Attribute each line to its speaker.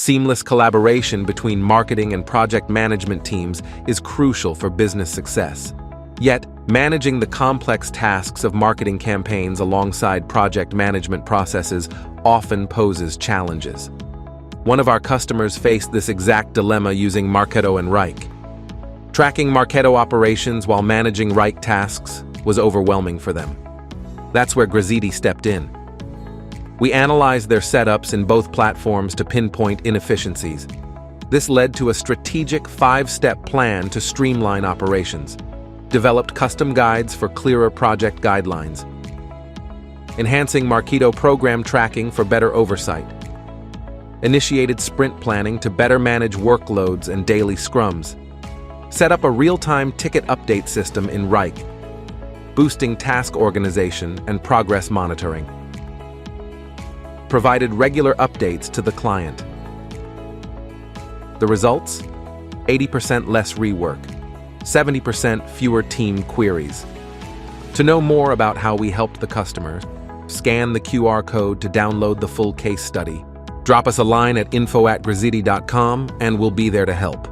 Speaker 1: Seamless collaboration between marketing and project management teams is crucial for business success. Yet, managing the complex tasks of marketing campaigns alongside project management processes often poses challenges. One of our customers faced this exact dilemma using Marketo and Wrike. Tracking Marketo operations while managing Wrike tasks was overwhelming for them. That's where Grazitti stepped in. We analyzed their setups in both platforms to pinpoint inefficiencies. This led to a strategic 5-step plan to streamline operations, developed custom guides for clearer project guidelines, enhancing Marketo program tracking for better oversight, initiated sprint planning to better manage workloads and daily scrums, set up a real-time ticket update system in Wrike, boosting task organization and progress monitoring, provided regular updates to the client. The results? 80% less rework, 70% fewer team queries. To know more about how we helped the customers, scan the QR code to download the full case study. Drop us a line at info@grazitti.com and we'll be there to help.